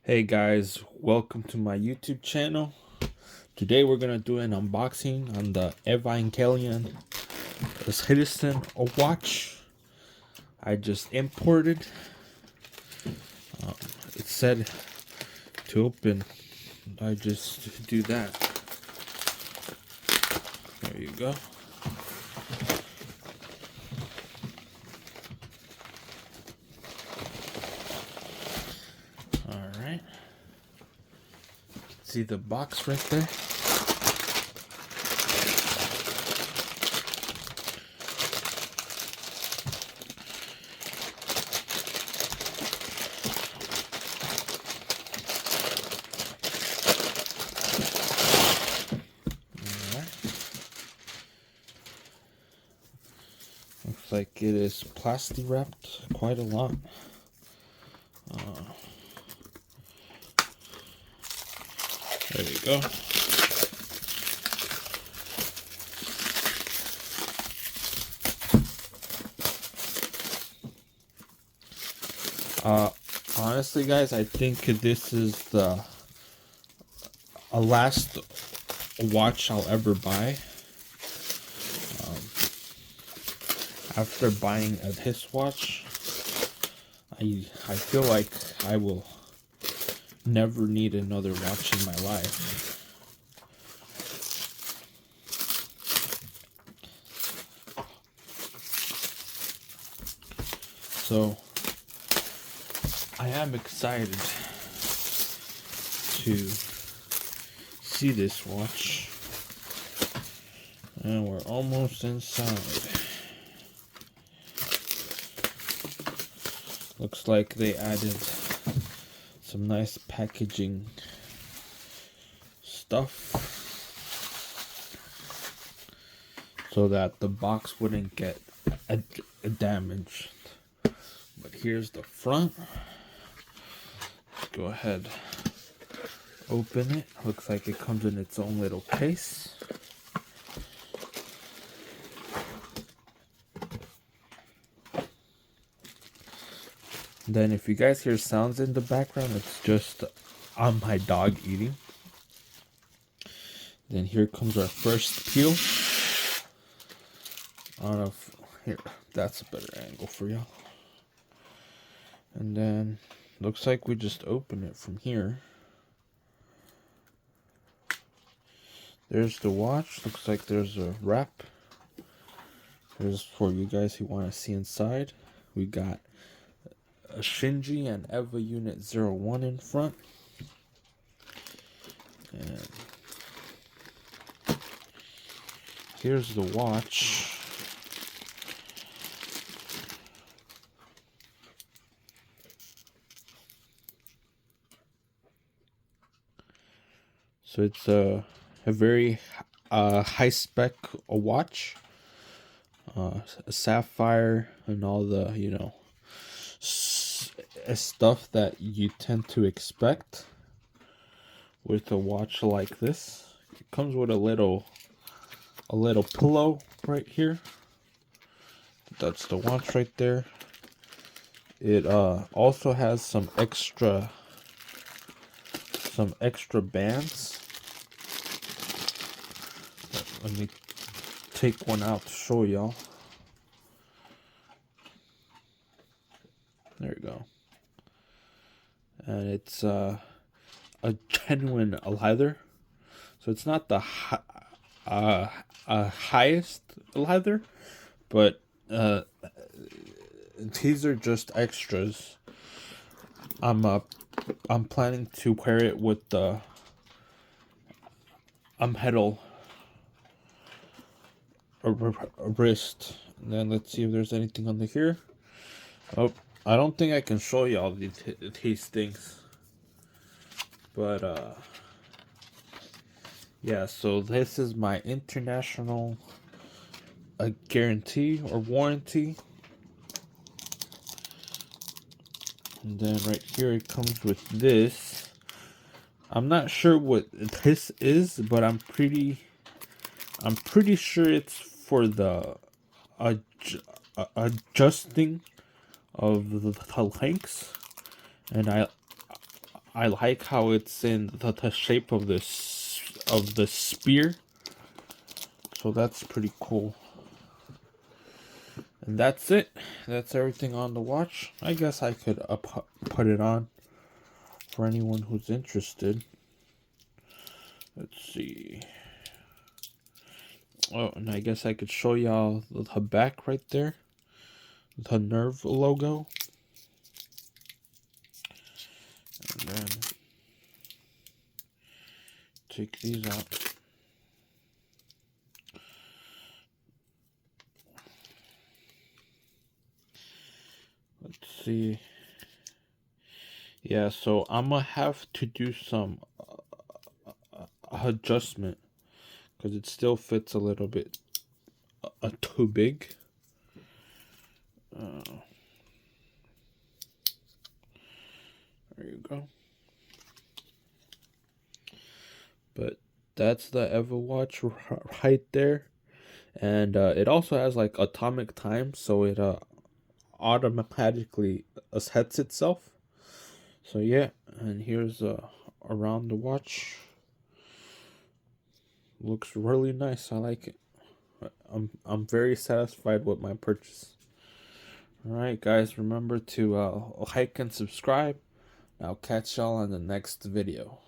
Hey guys, welcome to my YouTube channel. Today we're gonna do an unboxing on the Evangelion Citizen watch I just imported. It said to open. I just do that. There you go. All right. See the box right there? Looks like it is plastic wrapped quite a lot. There you go. Honestly, guys, I think this is the last watch I'll ever buy. After buying this watch, I feel like I will never need another watch in my life. So I am excited to see this watch, and we're almost inside. Looks like they added some nice packaging stuff so that the box wouldn't get damaged. But here's the front. Let's go ahead, open it. Looks like it comes in its own little case. Then if you guys hear sounds in the background, it's just my dog eating. Then here comes our first peel. I don't know if, here, that's a better angle for y'all. And then looks like we just open it from here. There's the watch. Looks like there's a wrap. Here's for you guys who want to see inside. We got a Shinji and Eva Unit 01 in front. And here's the watch. So it's a very high spec watch. A sapphire and all the, you know, stuff that you tend to expect with a watch like this. It comes with a little pillow right here. That's the watch right there. It also has some extra bands. Let me take one out to show y'all. There you go. And it's a genuine leather, so it's not the highest leather, but these are just extras. I'm planning to wear it with the metal wrist. And then let's see if there's anything under here. Oh, I don't think I can show y'all these things, but yeah. So this is my international guarantee or warranty. And then right here it comes with this. I'm not sure what this is, but I'm pretty sure it's for the adjusting of the lengths, and I like how it's in the shape of the spear. So that's pretty cool. And that's it. That's everything on the watch. I guess I could put it on for anyone who's interested. Let's see. Oh, and I guess I could show y'all the back right there. The Nerve logo. And then take these out. Let's see. Yeah, so I'm gonna have to do some adjustment because it still fits a little bit too big. There you go. But that's the EvaWatch right there. And it also has like atomic time, so it automatically sets itself. So yeah, and here's around the watch. Looks really nice. I like it. I'm very satisfied with my purchase. Alright guys, remember to like and subscribe. I'll catch y'all on the next video.